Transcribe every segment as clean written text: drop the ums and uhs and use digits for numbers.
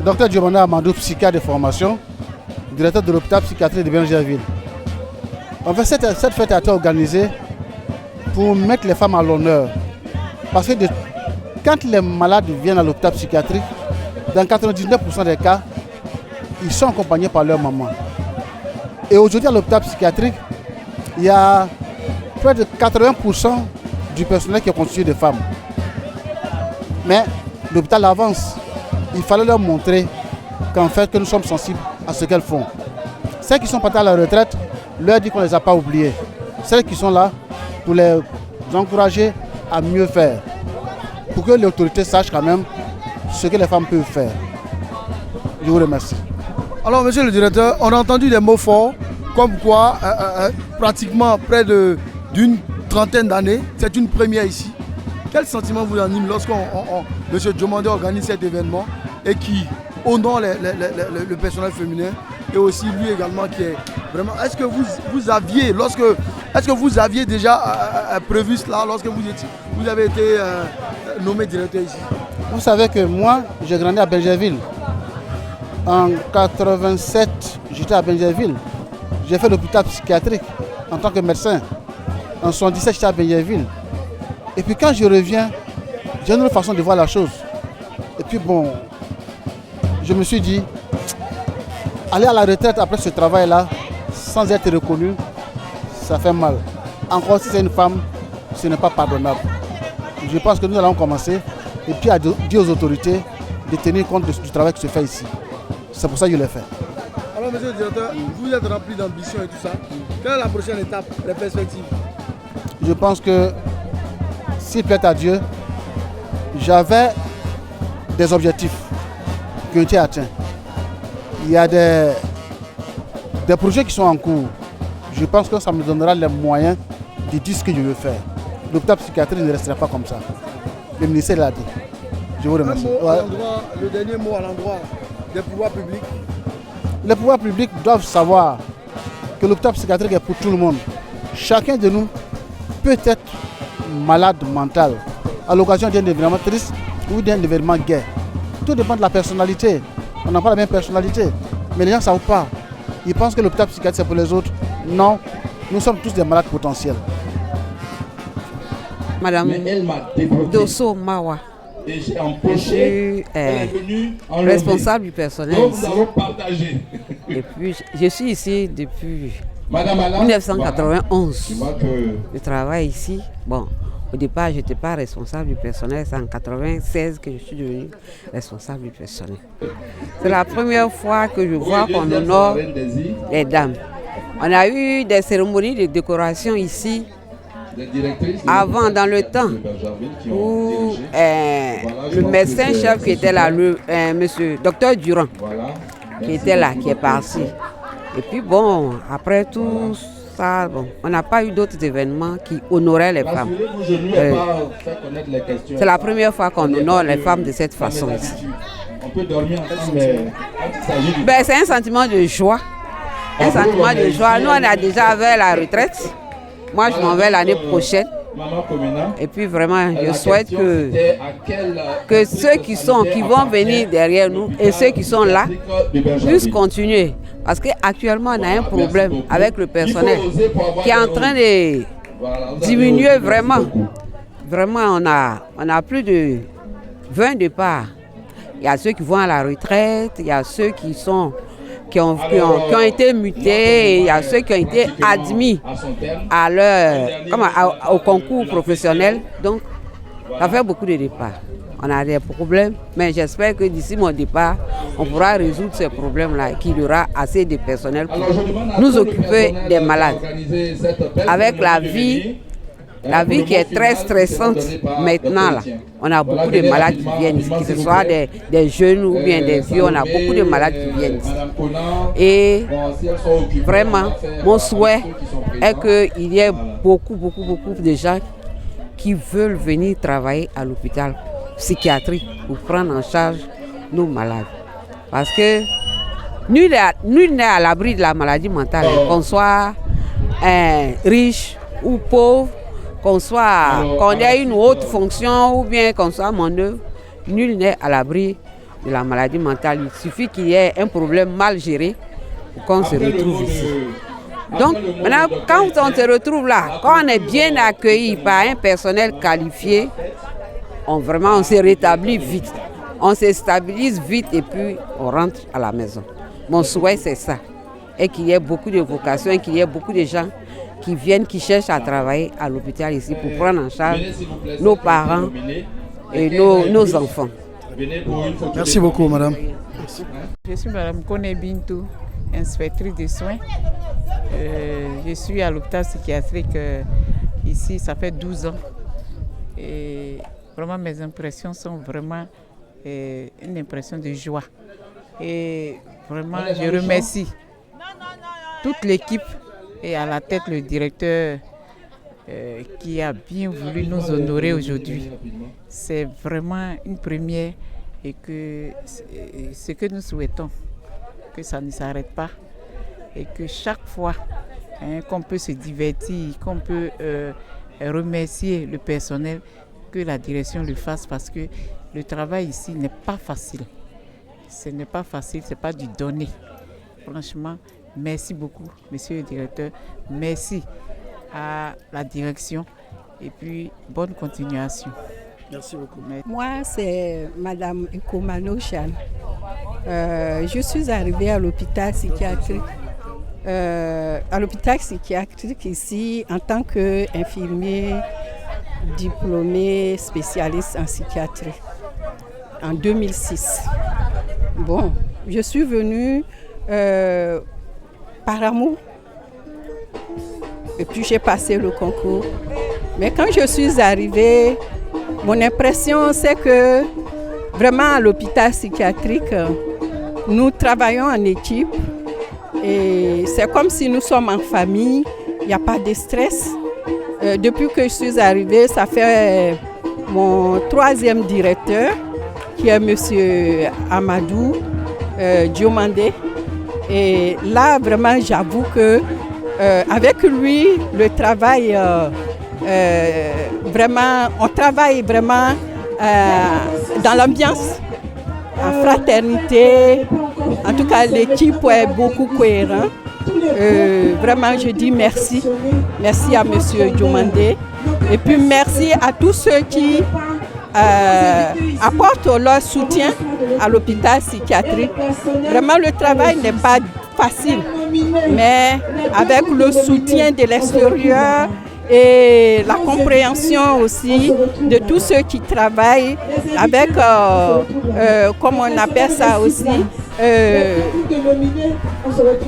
Docteur Diomanda Amadou, psychiatre de formation, directeur de l'hôpital psychiatrique de Benjerville. En fait, cette fête a été organisée pour mettre les femmes à l'honneur. Parce que quand les malades viennent à l'hôpital psychiatrique, dans 99% des cas, ils sont accompagnés par leur maman. Et aujourd'hui, à l'hôpital psychiatrique, il y a près de 80% du personnel qui est constitué de femmes. Mais l'hôpital avance. Il fallait leur montrer qu'en fait, que nous sommes sensibles à ce qu'elles font. Celles qui sont parties à la retraite, leur dit qu'on ne les a pas oubliées. Celles qui sont là, pour les encourager à mieux faire. Pour que l'autorité sache quand même ce que les femmes peuvent faire. Je vous remercie. Alors, monsieur le directeur, on a entendu des mots forts, comme quoi, pratiquement près d'une trentaine d'années, c'est une première ici. Quel sentiment vous anime lorsque monsieur Diomanda organise cet événement et qui honore le personnel féminin et aussi lui également qui est vraiment... Est-ce que vous aviez déjà prévu cela lorsque vous avez été nommé directeur ici? Vous savez que moi, j'ai grandi à Benjerville. En 87, j'étais à Benjerville. J'ai fait l'hôpital psychiatrique en tant que médecin. En 77, j'étais à Benjerville. Et puis quand je reviens, j'ai une autre façon de voir la chose. Et puis bon, je me suis dit, aller à la retraite après ce travail-là, sans être reconnu, ça fait mal. Encore si c'est une femme, ce n'est pas pardonnable. Je pense que nous allons commencer et puis à dire aux autorités de tenir compte du travail qui se fait ici. C'est pour ça que je l'ai fait. Alors monsieur le directeur, vous êtes rempli d'ambition et tout ça. Quelle est la prochaine étape, les perspectives? Je pense que, s'il plaît à Dieu, j'avais des objectifs qui ont été atteints. Il y a des projets qui sont en cours. Je pense que ça me donnera les moyens de dire ce que je veux faire. L'hôpital psychiatrique ne restera pas comme ça. Le ministère l'a dit. Je vous remercie. Le dernier mot à l'endroit des pouvoirs publics. Les pouvoirs publics doivent savoir que l'hôpital psychiatrique est pour tout le monde. Chacun de nous peut être malade mental à l'occasion d'un événement triste ou d'un événement gai. Tout dépend de la personnalité. On n'a pas la même personnalité. Mais les gens ne savent pas. Ils pensent que l'hôpital psychiatrique c'est pour les autres. Non, nous sommes tous des malades potentiels. Madame Dosso Mawa, je suis responsable du personnel ici. Et puis, je suis ici depuis 1991. Je travaille ici. Bon, au départ, je n'étais pas responsable du personnel. C'est en 1996 que je suis devenue responsable du personnel. C'est la première fois que je vois qu'on honore les dames. On a eu des cérémonies de décoration ici. Avant, dans le temps où le médecin-chef qui était là, monsieur docteur Durand, qui était là, qui est parti. Et puis bon, après tout ça, bon, on n'a pas eu d'autres événements qui honoraient les femmes. C'est la première fois qu'on honore les femmes de cette façon ici. C'est un sentiment de joie. Un sentiment de joie. Nous, on a déjà vers la retraite. Moi, je m'en vais l'année prochaine. Et puis vraiment, je souhaite que ceux qui vont venir derrière nous et ceux qui sont là puissent continuer. Parce qu'actuellement, on a un problème avec le personnel qui est en train de diminuer vraiment. Vraiment, on a plus de 20 départs. Il y a ceux qui vont à la retraite, il y a ceux qui ont été mutés, et il y a ceux qui ont été admis au concours professionnel. Donc, ça fait beaucoup de départs. On a des problèmes, mais j'espère que d'ici mon départ, on pourra résoudre ces problèmes-là et qu'il y aura assez de personnel pour nous occuper des malades. Avec la vie qui est très stressante maintenant, là, on a beaucoup de malades qui viennent ici, que ce soit des jeunes ou bien des vieux, on a beaucoup de malades qui viennent ici. Et vraiment, mon souhait est qu'il y ait beaucoup de gens qui veulent venir travailler à l'hôpital psychiatrique pour prendre en charge nos malades. Parce que nul n'est à l'abri de la maladie mentale, qu'on soit riche ou pauvre, qu'on ait une haute fonction ou bien qu'on soit mon œuvre, nul n'est à l'abri de la maladie mentale. Il suffit qu'il y ait un problème mal géré pour qu'on se retrouve ici. Donc, maintenant, quand on se retrouve là, quand on est bien accueilli par un personnel qualifié, on se rétablit vite. On se stabilise vite et puis on rentre à la maison. Mon souhait, c'est ça. Et qu'il y ait beaucoup de vocations, et qu'il y ait beaucoup de gens qui viennent, qui cherchent à travailler à l'hôpital ici pour prendre en charge nos parents et nos enfants. Merci beaucoup, madame. Je suis madame Kone Bintou, inspectrice de soins. Je suis à l'hôpital psychiatrique ici, ça fait 12 ans. Et vraiment, mes impressions sont vraiment une impression de joie. Et vraiment, je remercie toute l'équipe et à la tête le directeur qui a bien voulu nous honorer aujourd'hui. C'est vraiment une première et que ce que nous souhaitons, que ça ne s'arrête pas et que chaque fois qu'on peut se divertir, qu'on peut remercier le personnel, que la direction le fasse parce que le travail ici n'est pas facile. Ce n'est pas facile, ce n'est pas du donné. Franchement, merci beaucoup, monsieur le directeur. Merci à la direction et puis bonne continuation. Merci beaucoup. Moi, c'est madame Ekomano Jeanne. Je suis arrivée à l'hôpital psychiatrique. Ici en tant qu'infirmier diplômé spécialiste en psychiatrie en 2006. Bon, je suis venue par amour et puis j'ai passé le concours. Mais quand je suis arrivée, mon impression c'est que vraiment à l'hôpital psychiatrique, nous travaillons en équipe et c'est comme si nous sommes en famille, il n'y a pas de stress. Depuis que je suis arrivée, ça fait mon 3e directeur qui est M. Amadou Diomandé. Et là, vraiment, j'avoue que avec lui, le travail, vraiment, on travaille vraiment dans l'ambiance, en fraternité. En tout cas, l'équipe est beaucoup cohérente. Vraiment, je dis merci. Merci à M. Diomandé. Et puis, merci à tous ceux qui apportent leur soutien à l'hôpital psychiatrique. Vraiment, le travail n'est pas facile, mais avec le soutien de l'extérieur et la compréhension aussi de tous ceux qui travaillent avec, comme on appelle ça aussi,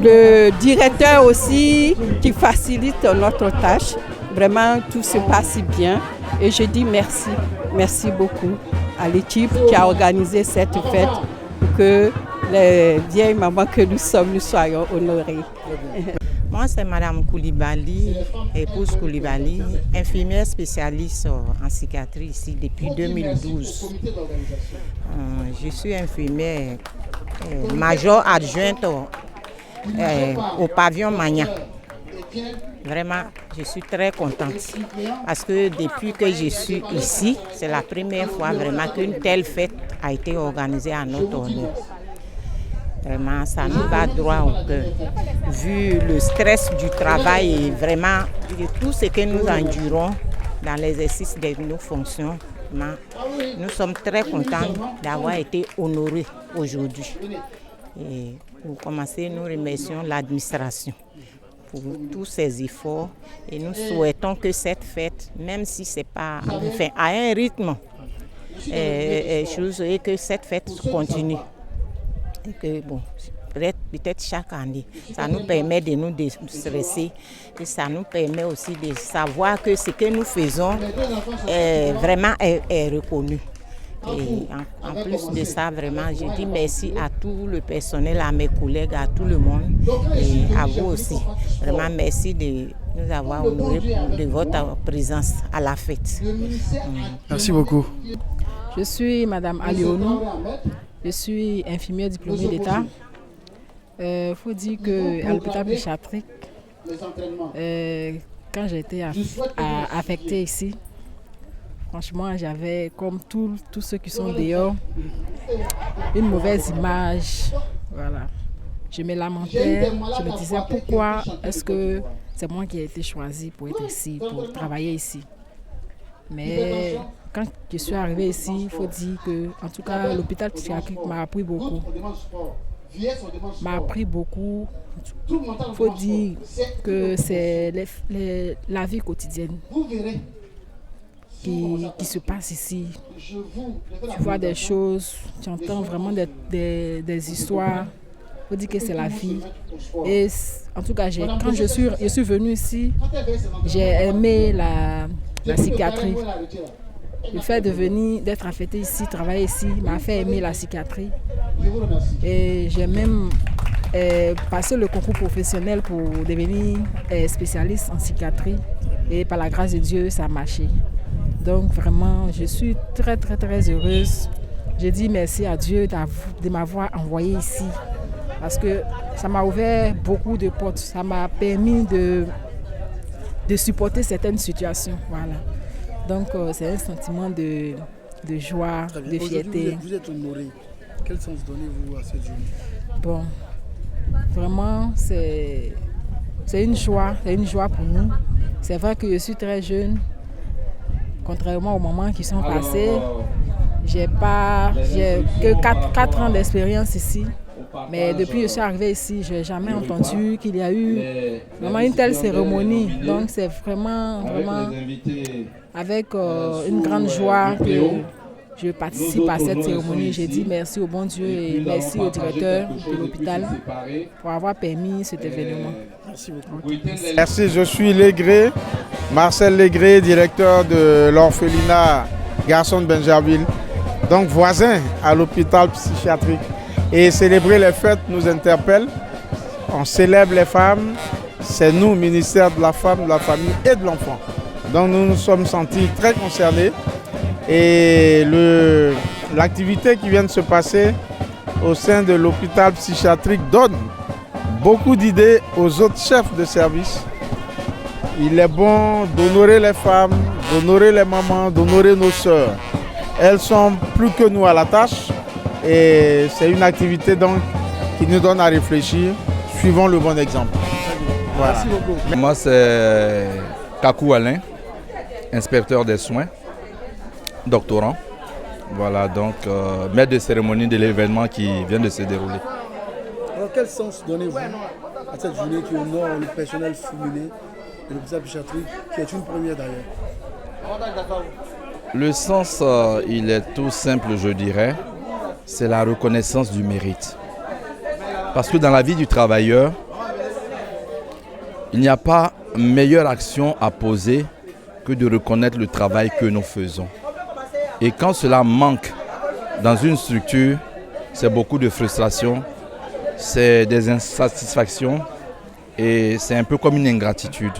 le directeur aussi qui facilite notre tâche. Vraiment, tout se passe bien et je dis merci. Merci beaucoup à l'équipe qui a organisé cette fête pour que les vieilles mamans que nous sommes, nous soyons honorées. Moi, c'est Madame Koulibaly, épouse Koulibaly, infirmière spécialiste en psychiatrie ici depuis 2012. Je suis infirmière major adjointe au pavillon Magna. Vraiment, je suis très contente parce que depuis que je suis ici, c'est la première fois vraiment qu'une telle fête a été organisée à notre honneur. Vraiment, ça nous va droit au cœur. Vu le stress du travail et vraiment tout ce que nous endurons dans l'exercice de nos fonctions, nous sommes très contents d'avoir été honorés aujourd'hui. Et pour commencer, nous remercions l'administration pour tous ces efforts et nous souhaitons que cette fête, même si ce n'est pas à un rythme, et que cette fête continue. Et que bon, peut-être chaque année, ça nous permet de nous déstresser et ça nous permet aussi de savoir que ce que nous faisons vraiment est reconnu. Et en plus de ça, vraiment, je dis merci à tout le personnel, à mes collègues, à tout le monde et à vous aussi. Vraiment, merci de nous avoir honorés de votre présence à la fête. Merci beaucoup. Je suis Madame Alionou, je suis infirmière diplômée d'État. Il faut dire qu'à l'hôpital psychiatrique, quand j'ai été affectée ici, franchement, j'avais, comme tous ceux qui sont dehors, une mauvaise image. Voilà. Je me lamentais, je me disais pourquoi est-ce que c'est moi qui ai été choisie pour être ici, pour travailler ici. Mais quand je suis arrivée ici, il faut dire que, en tout cas, l'hôpital psychiatrique m'a appris beaucoup. M'a appris beaucoup. Il faut dire que c'est la vie quotidienne qui se passe ici. Tu vois des choses, tu entends vraiment des histoires. Il faut dire que c'est la vie. Et en tout cas, quand je suis venue ici, j'ai aimé la psychiatrie. Le fait d'être affectée ici, travailler ici, m'a fait aimer la psychiatrie. Et j'ai même passé le concours professionnel pour devenir spécialiste en psychiatrie. Et par la grâce de Dieu, ça a marché. Donc vraiment, je suis très, très, très heureuse. Je dis merci à Dieu de m'avoir envoyée ici. Parce que ça m'a ouvert beaucoup de portes. Ça m'a permis de supporter certaines situations. Voilà. Donc c'est un sentiment de joie, de fierté. Vous êtes honoré. Quel sens donnez-vous à cette journée? Bon, vraiment c'est une joie pour nous. C'est vrai que je suis très jeune, contrairement aux moments qui sont passés. J'ai que 4 ans d'expérience ici. Mais depuis que je suis arrivée ici, je n'ai jamais entendu qu'il y a eu vraiment une telle cérémonie. Donc c'est vraiment avec une grande joie que je participe à cette cérémonie. J'ai dit merci au bon Dieu et merci au directeur de l'hôpital pour avoir permis cet événement. Merci beaucoup. Merci, je suis Légré, Marcel Légré, directeur de l'orphelinat Garçon de Benjerville, donc voisin à l'hôpital psychiatrique. Et célébrer les fêtes nous interpelle. On célèbre les femmes. C'est nous, ministère de la Femme, de la Famille et de l'Enfant. Donc nous nous sommes sentis très concernés. Et l'activité qui vient de se passer au sein de l'hôpital psychiatrique donne beaucoup d'idées aux autres chefs de service. Il est bon d'honorer les femmes, d'honorer les mamans, d'honorer nos sœurs. Elles sont plus que nous à la tâche. Et c'est une activité donc qui nous donne à réfléchir. Suivons le bon exemple. Voilà. Merci beaucoup. Moi, c'est Kakou Alain, inspecteur des soins, doctorant. Voilà, donc maître de cérémonie de l'événement qui vient de se dérouler. Alors, quel sens donnez-vous à cette journée qui honore le personnel féminin de l'hôpital psychiatrique, qui est une première d'ailleurs? Le sens, il est tout simple, je dirais. C'est la reconnaissance du mérite. Parce que dans la vie du travailleur, il n'y a pas meilleure action à poser que de reconnaître le travail que nous faisons. Et quand cela manque dans une structure, c'est beaucoup de frustration, c'est des insatisfactions et c'est un peu comme une ingratitude.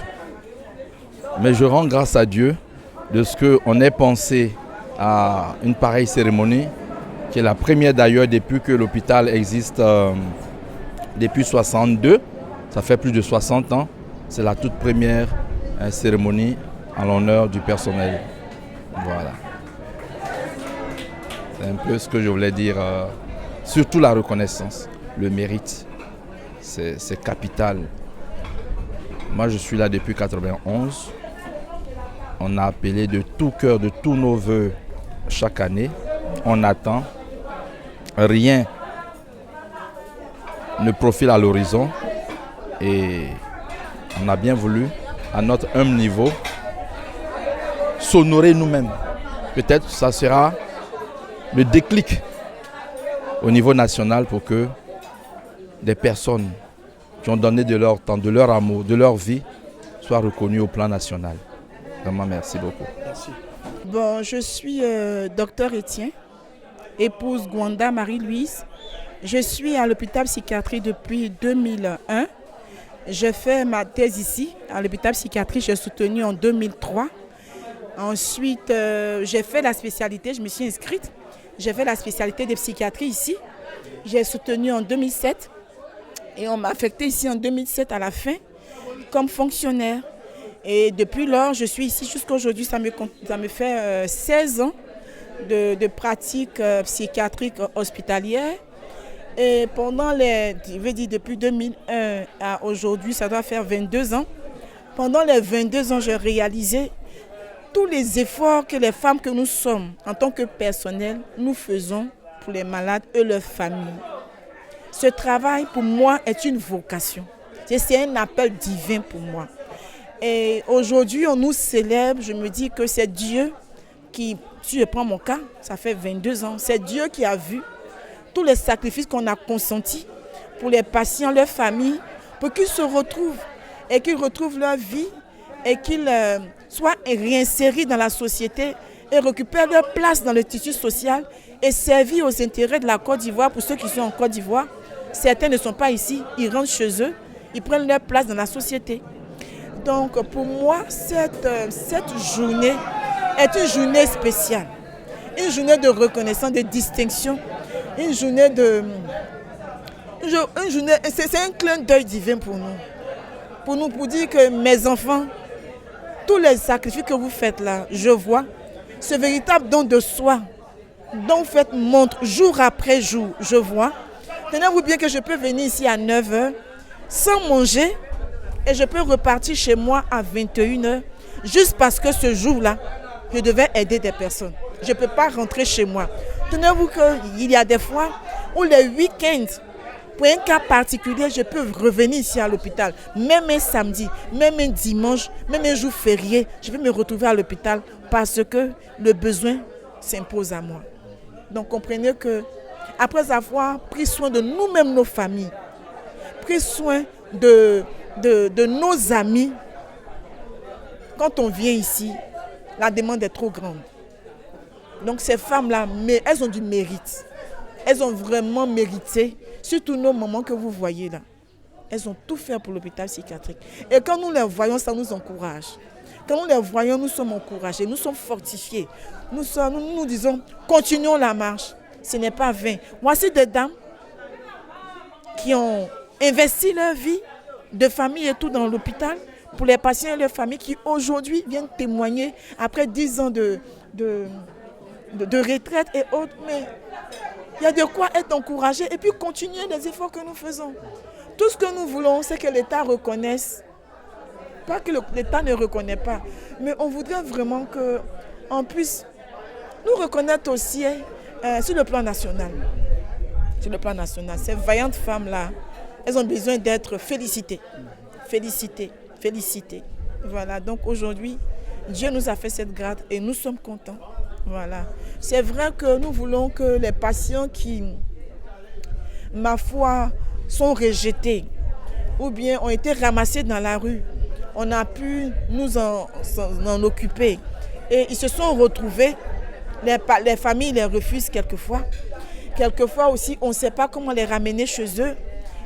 Mais je rends grâce à Dieu de ce qu'on ait pensé à une pareille cérémonie, qui est la première d'ailleurs depuis que l'hôpital existe depuis 62. Ça fait plus de 60 ans. C'est la toute première cérémonie en l'honneur du personnel. Voilà. C'est un peu ce que je voulais dire. Surtout la reconnaissance, le mérite. C'est capital. Moi, je suis là depuis 1991. On a appelé de tout cœur, de tous nos voeux chaque année. On attend. Rien ne profile à l'horizon et on a bien voulu, à notre humble niveau, s'honorer nous-mêmes. Peut-être que ça sera le déclic au niveau national pour que des personnes qui ont donné de leur temps, de leur amour, de leur vie, soient reconnues au plan national. Vraiment, merci beaucoup. Merci. Bon, je suis docteur Étienne, épouse Gwanda Marie-Louise. Je suis à l'hôpital psychiatrique depuis 2001. Je fais ma thèse ici, à l'hôpital psychiatrique. J'ai soutenu en 2003. Ensuite, j'ai fait la spécialité, je me suis inscrite. J'ai fait la spécialité de psychiatrie ici. J'ai soutenu en 2007. Et on m'a affecté ici en 2007 à la fin, comme fonctionnaire. Et depuis lors, je suis ici jusqu'à aujourd'hui. Ça me fait 16 ans de pratique psychiatrique hospitalière. Et pendant depuis 2001 à aujourd'hui, ça doit faire 22 ans. Pendant les 22 ans, j'ai réalisé tous les efforts que les femmes que nous sommes, en tant que personnel, nous faisons pour les malades et leurs familles. Ce travail, pour moi, est une vocation. C'est un appel divin pour moi. Et aujourd'hui, on nous célèbre. Je me dis que c'est Dieu qui, si je prends mon cas, ça fait 22 ans, c'est Dieu qui a vu tous les sacrifices qu'on a consentis pour les patients, leurs familles, pour qu'ils se retrouvent et qu'ils retrouvent leur vie et qu'ils soient réinsérés dans la société et récupèrent leur place dans le tissu social et servir aux intérêts de la Côte d'Ivoire. Pour ceux qui sont en Côte d'Ivoire, certains ne sont pas ici, ils rentrent chez eux, ils prennent leur place dans la société. Donc pour moi, cette journée est une journée spéciale, une journée de reconnaissance, de distinction, une journée c'est un clin d'œil divin pour nous, pour dire que mes enfants, tous les sacrifices que vous faites là, je vois, ce véritable don de soi, dont vous faites montre jour après jour, je vois. Tenez-vous bien que je peux venir ici à 9h sans manger et je peux repartir chez moi à 21h juste parce que ce jour-là, je devais aider des personnes. Je ne peux pas rentrer chez moi. Tenez-vous qu'il y a des fois où les week-ends, pour un cas particulier, je peux revenir ici à l'hôpital. Même un samedi, même un dimanche, même un jour férié, je vais me retrouver à l'hôpital parce que le besoin s'impose à moi. Donc comprenez que après avoir pris soin de nous-mêmes, nos familles, pris soin de nos amis, quand on vient ici, la demande est trop grande. Donc ces femmes-là, elles ont du mérite. Elles ont vraiment mérité, surtout nos mamans que vous voyez là. Elles ont tout fait pour l'hôpital psychiatrique. Et quand nous les voyons, ça nous encourage. Quand nous les voyons, nous sommes encouragés, nous sommes fortifiés. Nous disons, continuons la marche. Ce n'est pas vain. Voici des dames qui ont investi leur vie de famille et tout dans l'hôpital pour les patients et leurs familles qui aujourd'hui viennent témoigner après 10 ans de retraite et autres. Mais il y a de quoi être encouragé et puis continuer les efforts que nous faisons. Tout ce que nous voulons, c'est que l'État reconnaisse. Pas que l'État ne reconnaît pas, mais on voudrait vraiment qu'on puisse nous reconnaître aussi sur le plan national. Sur le plan national, ces vaillantes femmes-là, elles ont besoin d'être félicitées. Félicitées, félicitées. Voilà, donc aujourd'hui, Dieu nous a fait cette grâce et nous sommes contents. Voilà. C'est vrai que nous voulons que les patients qui, ma foi, sont rejetés ou bien ont été ramassés dans la rue, on a pu nous en occuper. Et ils se sont retrouvés, les familles les refusent quelquefois. Quelquefois aussi, on ne sait pas comment les ramener chez eux.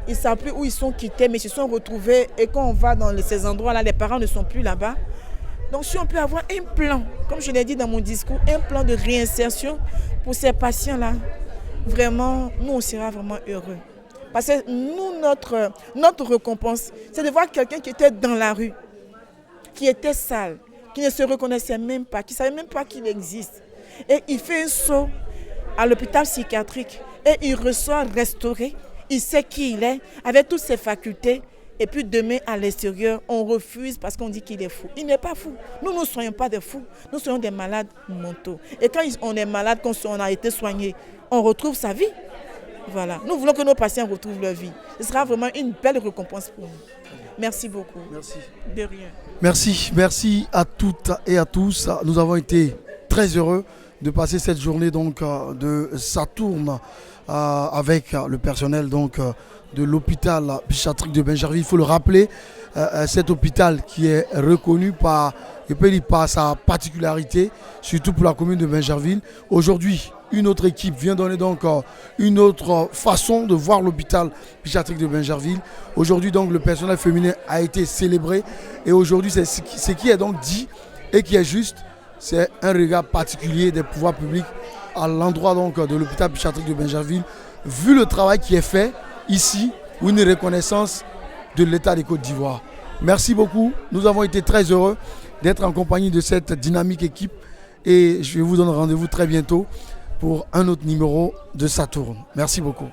Ils ne savent plus où ils sont quittés, mais ils se sont retrouvés. Et quand on va dans ces endroits-là, les parents ne sont plus là-bas. Donc si on peut avoir un plan, comme je l'ai dit dans mon discours, un plan de réinsertion pour ces patients-là, vraiment, nous, on sera vraiment heureux. Parce que nous, notre récompense, c'est de voir quelqu'un qui était dans la rue, qui était sale, qui ne se reconnaissait même pas, qui ne savait même pas qu'il existe. Et il fait un saut à l'hôpital psychiatrique et il ressort restauré, il sait qui il est, avec toutes ses facultés. Et puis demain, à l'extérieur, on refuse parce qu'on dit qu'il est fou. Il n'est pas fou. Nous ne soyons pas des fous. Nous soyons des malades mentaux. Et quand on est malade, quand on a été soigné, on retrouve sa vie. Voilà. Nous voulons que nos patients retrouvent leur vie. Ce sera vraiment une belle récompense pour nous. Merci beaucoup. Merci. De rien. Merci à toutes et à tous. Nous avons été très heureux de passer cette journée donc, de Saturne avec le personnel donc, de l'hôpital psychiatrique de Bingerville. Il faut le rappeler, cet hôpital qui est reconnu par sa particularité, surtout pour la commune de Bingerville. Aujourd'hui, une autre équipe vient donner donc une autre façon de voir l'hôpital psychiatrique de Bingerville. Aujourd'hui, donc, le personnel féminin a été célébré. Et aujourd'hui, c'est ce qui est donc dit et qui est juste, c'est un regard particulier des pouvoirs publics à l'endroit donc de l'hôpital psychiatrique de Bingerville, vu le travail qui est fait ici, ou une reconnaissance de l'État des Côtes d'Ivoire. Merci beaucoup. Nous avons été très heureux d'être en compagnie de cette dynamique équipe et je vous donne rendez-vous très bientôt pour un autre numéro de Ça tourne. Merci beaucoup.